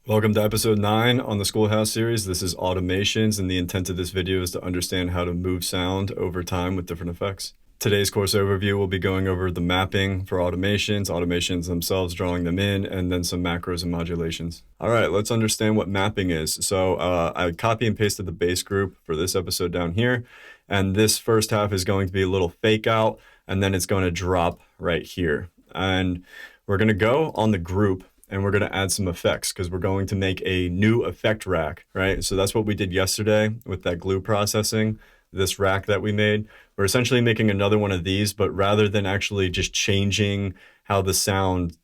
Welcome to episode 9 on the Schoolhouse series. This is automations, and the intent of this video is to understand how to move sound over time with different effects. Today's course overview will be going over the mapping for automations themselves, drawing them in, and then some macros and modulations. All right, let's understand what mapping is. So I copy and pasted the base group for this episode down here, and this first half is going to be a little fake out, and then it's going to drop right here. And we're going to go on the group, and we're going to add some effects because we're going to make a new effect rack, right? So that's what we did yesterday with that glue processing, this rack that we made. We're essentially making another one of these, but rather than actually just changing how the sound,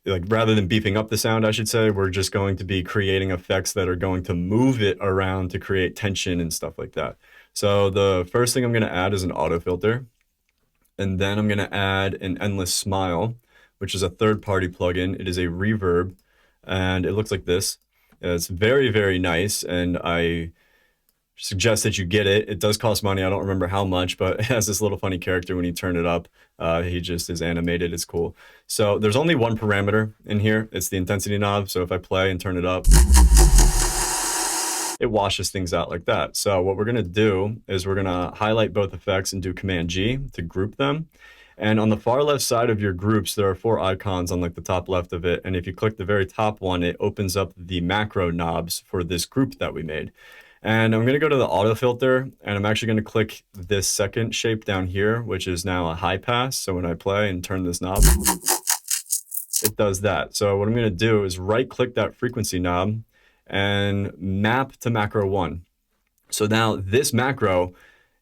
like rather than beefing up the sound, I should say, we're just going to be creating effects that are going to move it around to create tension and stuff like that. So the first thing I'm going to add is an auto filter, and then I'm going to add an endless smile, which is a third-party plugin. It is a reverb, and it looks like this. It's very, very nice, and I suggest that you get it. It does cost money. I don't remember how much, but it has this little funny character when you turn it up. He just is animated. It's cool. So there's only one parameter in here. It's the intensity knob. So if I play and turn it up, it washes things out like that. So what we're going to do is we're going to highlight both effects and do Command G to group them. And on the far left side of your groups, there are 4 icons on like the top left of it. And if you click the very top one, it opens up the macro knobs for this group that we made. And I'm going to go to the auto filter, and I'm actually going to click this second shape down here, which is now a high pass. So when I play and turn this knob, it does that. So what I'm going to do is right click that frequency knob and map to macro 1. So now this macro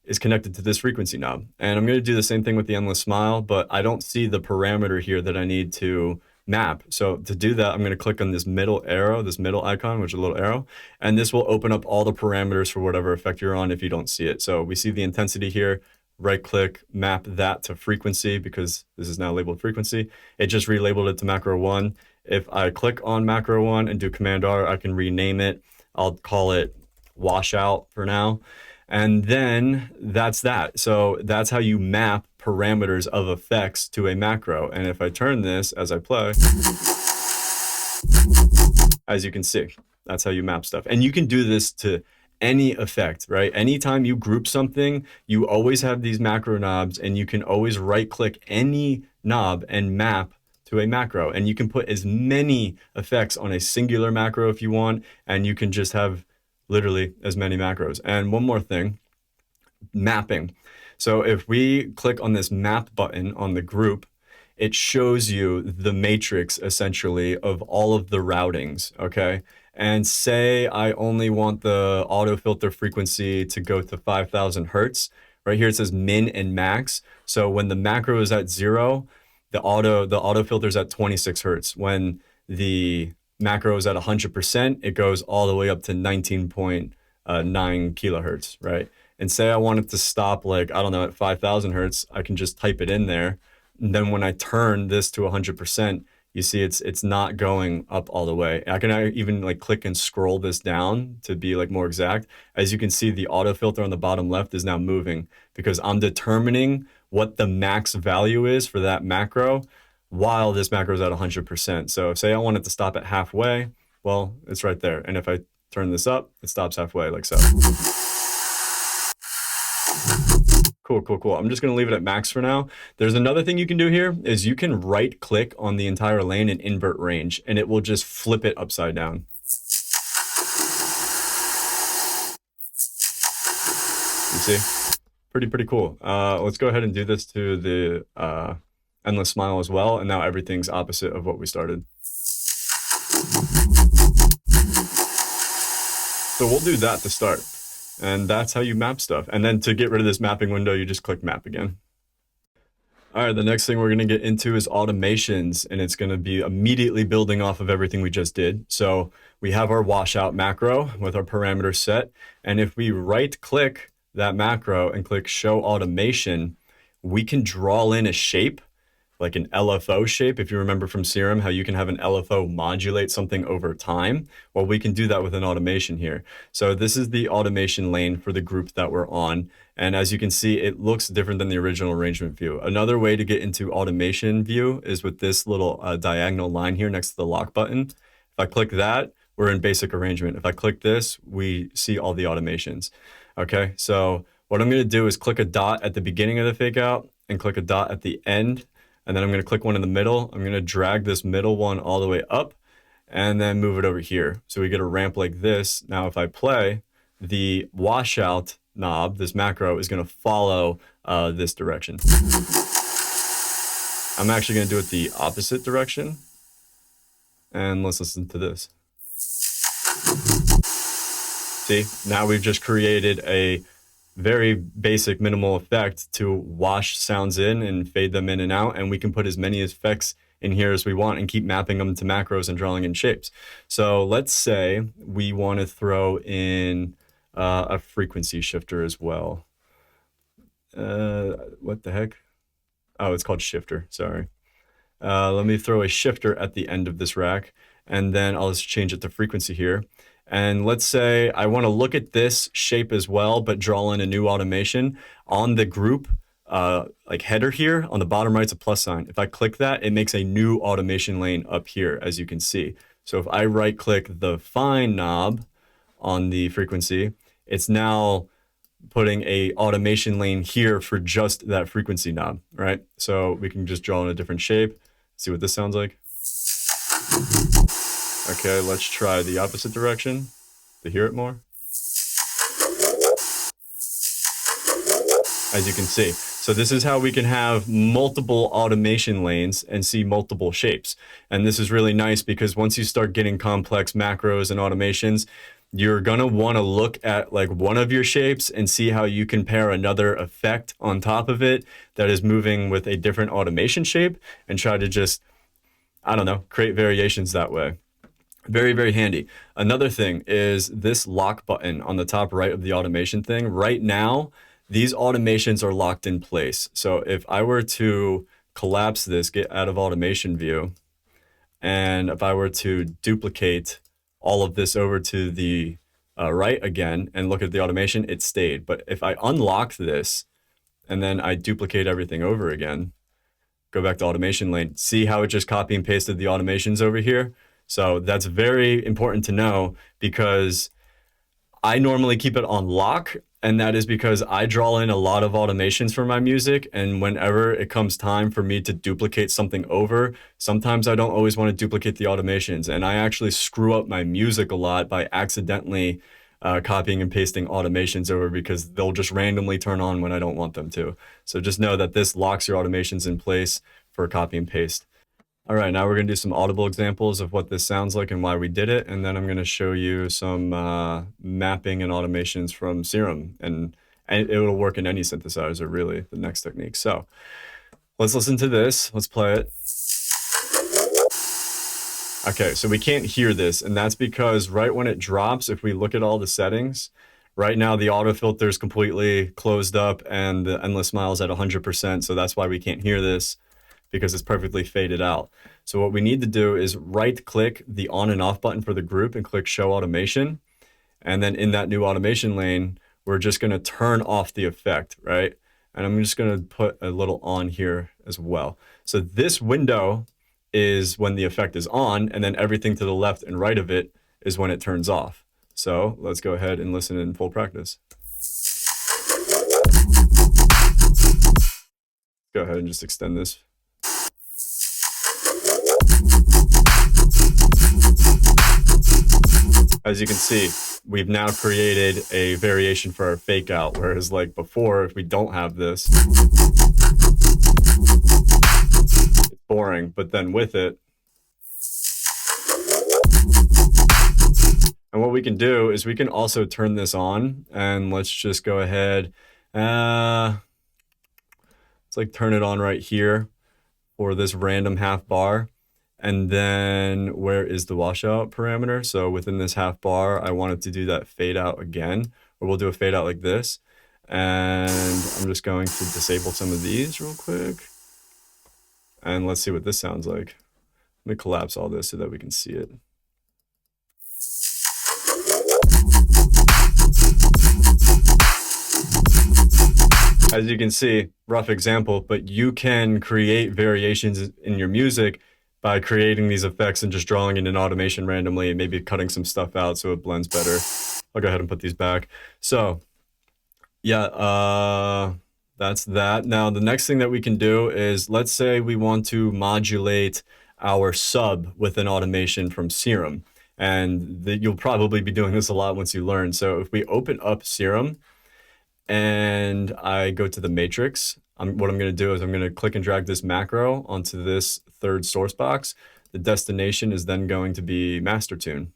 is connected to this frequency knob. And I'm going to do the same thing with the endless smile, but I don't see the parameter here that I need to map. So to do that, I'm going to click on this middle arrow, this middle icon, which is a little arrow, and this will open up all the parameters for whatever effect you're on if you don't see it. So we see the intensity here, right click, map that to frequency because this is now labeled frequency. It just relabeled it to macro 1. If I click on macro 1 and do Command R, I can rename it. I'll call it washout for now. And then that's that. So that's how you map parameters of effects to a macro. And if I turn this as I play, as you can see, that's how you map stuff. And you can do this to any effect, right? Anytime you group something, you always have these macro knobs, and you can always right click any knob and map to a macro. And you can put as many effects on a singular macro if you want, and you can just have literally as many macros. And one more thing, mapping. So if we click on this map button on the group, it shows you the matrix essentially of all of the routings, okay? And say I only want the auto filter frequency to go to 5,000 hertz. Right here it says min and max. So when the macro is at 0, the auto filter is at 26 hertz. When the macro is at 100%, it goes all the way up to 19.9 kilohertz, right? And say I want it to stop, like, I don't know, at 5,000 hertz, I can just type it in there. And then when I turn this to 100%, you see it's not going up all the way. I can even like click and scroll this down to be like more exact. As you can see, the auto filter on the bottom left is now moving because I'm determining what the max value is for that macro while this macro is at 100%. So say I want it to stop at halfway, well, it's right there. And if I turn this up, it stops halfway like so. Cool. I'm just going to leave it at max for now. There's another thing you can do here is you can right click on the entire lane and invert range, and it will just flip it upside down. You see? Pretty cool. Let's go ahead and do this to the endless smile as well. And now everything's opposite of what we started. So we'll do that to start. And that's how you map stuff. And then to get rid of this mapping window, you just click map again. All right, the next thing we're going to get into is automations, and it's going to be immediately building off of everything we just did. So we have our washout macro with our parameters set. And if we right click that macro and click show automation, we can draw in a shape like an LFO shape. If you remember from Serum, how you can have an LFO modulate something over time. Well, we can do that with an automation here. So this is the automation lane for the group that we're on. And as you can see, it looks different than the original arrangement view. Another way to get into automation view is with this little diagonal line here next to the lock button. If I click that, we're in basic arrangement. If I click this, we see all the automations. Okay, so what I'm gonna do is click a dot at the beginning of the fake out and click a dot at the end. And then I'm gonna click one in the middle. I'm gonna drag this middle one all the way up and then move it over here. So we get a ramp like this. Now, if I play, the washout knob, this macro, is gonna follow this direction. I'm actually gonna do it the opposite direction. And let's listen to this. See, now we've just created a very basic minimal effect to wash sounds in and fade them in and out. And we can put as many effects in here as we want and keep mapping them to macros and drawing in shapes. So let's say we want to throw in a frequency shifter as well. What the heck? Oh, it's called shifter, sorry. Let me throw a shifter at the end of this rack, and then I'll just change it to frequency here. And let's say I want to look at this shape as well, but draw in a new automation on the group like header here. On the bottom right's a plus sign. If I click that, it makes a new automation lane up here, as you can see. So if I right click the fine knob on the frequency, it's now putting a automation lane here for just that frequency knob, right? So we can just draw in a different shape. See what this sounds like. Okay, let's try the opposite direction to hear it more. As you can see. So this is how we can have multiple automation lanes and see multiple shapes. And this is really nice because once you start getting complex macros and automations, you're gonna wanna look at like one of your shapes and see how you can pair another effect on top of it that is moving with a different automation shape and try to just, I don't know, create variations that way. Very, very handy. Another thing is this lock button on the top right of the automation thing. Right now, these automations are locked in place. So if I were to collapse this, get out of automation view, and if I were to duplicate all of this over to the right again and look at the automation, it stayed. But if I unlock this and then I duplicate everything over again, go back to automation lane, see how it just copy and pasted the automations over here? So that's very important to know because I normally keep it on lock, and that is because I draw in a lot of automations for my music, and whenever it comes time for me to duplicate something over, sometimes I don't always want to duplicate the automations, and I actually screw up my music a lot by accidentally copying and pasting automations over because they'll just randomly turn on when I don't want them to. So just know that this locks your automations in place for copy and paste. All right, now we're gonna do some audible examples of what this sounds like and why we did it. And then I'm gonna show you some mapping and automations from Serum. And it will work in any synthesizer, really, the next technique. So let's listen to this, let's play it. Okay, so we can't hear this, and that's because right when it drops, if we look at all the settings, right now the auto filter is completely closed up and the endless smile is at 100%, so that's why we can't hear this, because it's perfectly faded out. So what we need to do is right click the on and off button for the group and click show automation. And then in that new automation lane, we're just gonna turn off the effect, right? And I'm just gonna put a little on here as well. So this window is when the effect is on, and then everything to the left and right of it is when it turns off. So let's go ahead and listen in full practice. Go ahead and just extend this. As you can see, we've now created a variation for our fake out, whereas like before, if we don't have this, it's boring, but then with it, and what we can do is we can also turn this on, and let's just go ahead, let's like turn it on right here for this random half bar. And then where is the washout parameter? So within this half bar, I wanted to do that fade out again, or we'll do a fade out like this. And I'm just going to disable some of these real quick. And let's see what this sounds like. Let me collapse all this so that we can see it. As you can see, rough example, but you can create variations in your music by creating these effects and just drawing in an automation randomly and maybe cutting some stuff out so it blends better. I'll go ahead and put these back. So yeah, that's that. Now, the next thing that we can do is, let's say we want to modulate our sub with an automation from Serum. And you'll probably be doing this a lot once you learn. So if we open up Serum and I go to the matrix, what I'm going to do is I'm going to click and drag this macro onto this third source box. The destination is then going to be master tune,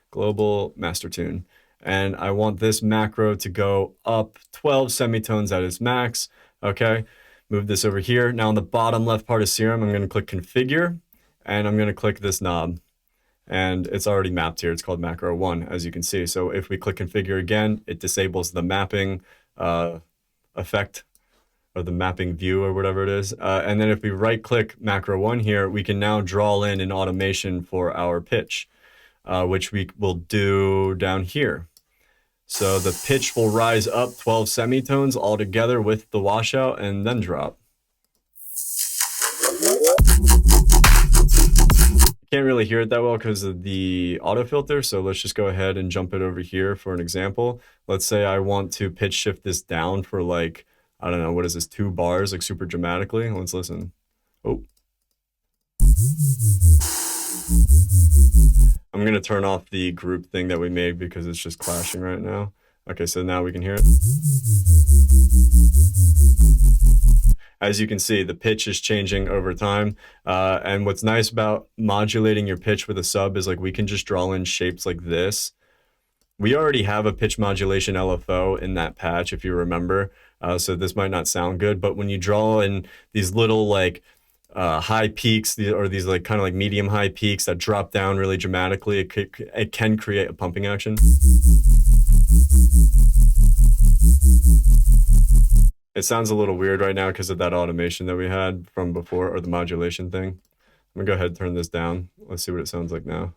global master tune. And I want this macro to go up 12 semitones at its max. Okay, move this over here. Now on the bottom left part of Serum, I'm going to click configure and I'm going to click this knob. And it's already mapped here. It's called macro 1, as you can see. So if we click configure again, it disables the mapping effect, or the mapping view, or whatever it is. And then if we right click macro 1 here, we can now draw in an automation for our pitch, which we will do down here. So the pitch will rise up 12 semitones all together with the washout and then drop. Can't really hear it that well because of the auto filter, so let's just go ahead and jump it over here for an example. Let's say I want to pitch shift this down for like, I don't know, what is this, 2 bars, like super dramatically. Let's listen. Oh. I'm going to turn off the group thing that we made because it's just clashing right now. Okay, so now we can hear it. As you can see, the pitch is changing over time. And what's nice about modulating your pitch with a sub is like we can just draw in shapes like this. We already have a pitch modulation LFO in that patch, if you remember. So this might not sound good, but when you draw in these little like high peaks, or these like kind of like medium high peaks that drop down really dramatically, it can create a pumping action. It sounds a little weird right now because of that automation that we had from before, or the modulation thing. I'm gonna go ahead and turn this down. Let's see what it sounds like now.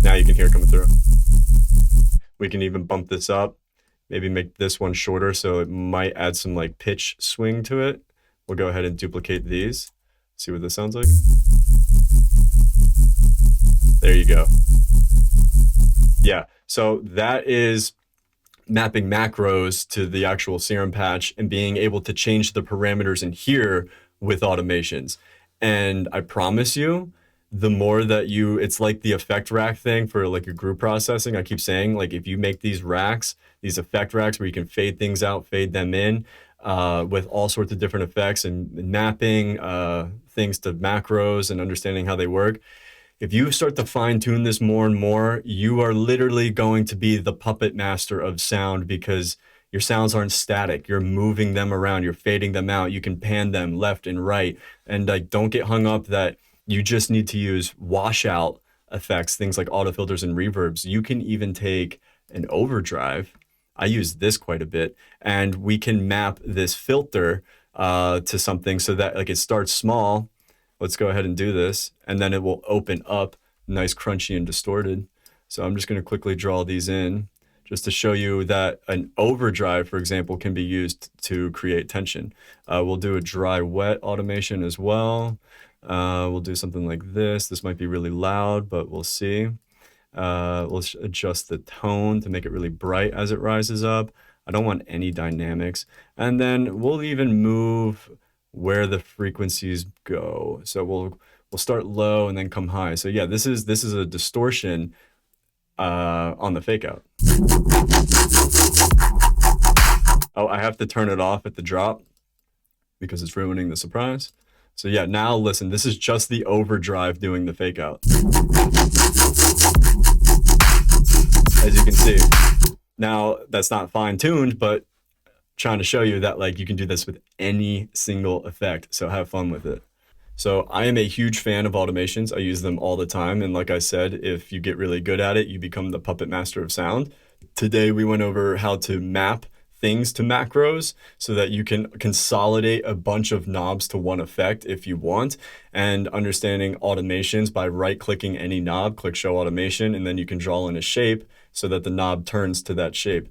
Now you can hear it coming through. We can even bump this up, maybe make this one shorter so it might add some like pitch swing to it. We'll go ahead and duplicate these. See what this sounds like. There you go. Yeah, so that is mapping macros to the actual Serum patch and being able to change the parameters in here with automations. And I promise you, the more that it's like the effect rack thing for like your group processing. I keep saying, like, if you make these racks, these effect racks where you can fade things out, fade them in, with all sorts of different effects and mapping things to macros and understanding how they work. If you start to fine tune this more and more, you are literally going to be the puppet master of sound, because your sounds aren't static. You're moving them around, you're fading them out, you can pan them left and right. And like, don't get hung up that you just need to use washout effects, things like auto filters and reverbs. You can even take an overdrive. I use this quite a bit, and we can map this filter to something so that like it starts small. Let's go ahead and do this, and then it will open up nice, crunchy, and distorted. So I'm just going to quickly draw these in just to show you that an overdrive, for example, can be used to create tension. We'll do a dry wet automation as well. We'll do something like this. This might be really loud, but we'll see. We'll adjust the tone to make it really bright as it rises up. I don't want any dynamics. And then we'll even move where the frequencies go. So we'll start low and then come high. So yeah, this is a distortion on the fake out. Oh, I have to turn it off at the drop because it's ruining the surprise. So yeah, now listen, this is just the overdrive doing the fake out. As you can see. Now that's not fine tuned, but trying to show you that like you can do this with any single effect. So have fun with it. So I am a huge fan of automations. I use them all the time. And like I said, if you get really good at it, you become the puppet master of sound. Today we went over how to map things to macros so that you can consolidate a bunch of knobs to one effect if you want, and understanding automations by right-clicking any knob, click show automation, and then you can draw in a shape so that the knob turns to that shape.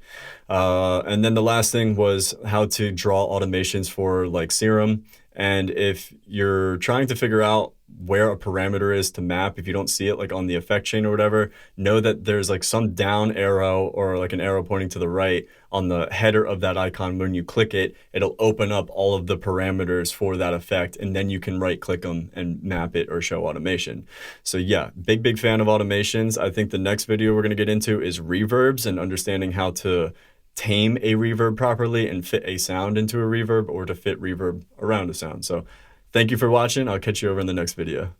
And then the last thing was how to draw automations for like Serum. And if you're trying to figure out where a parameter is to map, if you don't see it like on the effect chain or whatever, know that there's like some down arrow or like an arrow pointing to the right on the header of that icon. When you click it, it'll open up all of the parameters for that effect, and then you can right click them and map it or show automation. So yeah, big fan of automations. I think the next video we're going to get into is reverbs and understanding how to tame a reverb properly and fit a sound into a reverb, or to fit reverb around a sound. So thank you for watching. I'll catch you over in the next video.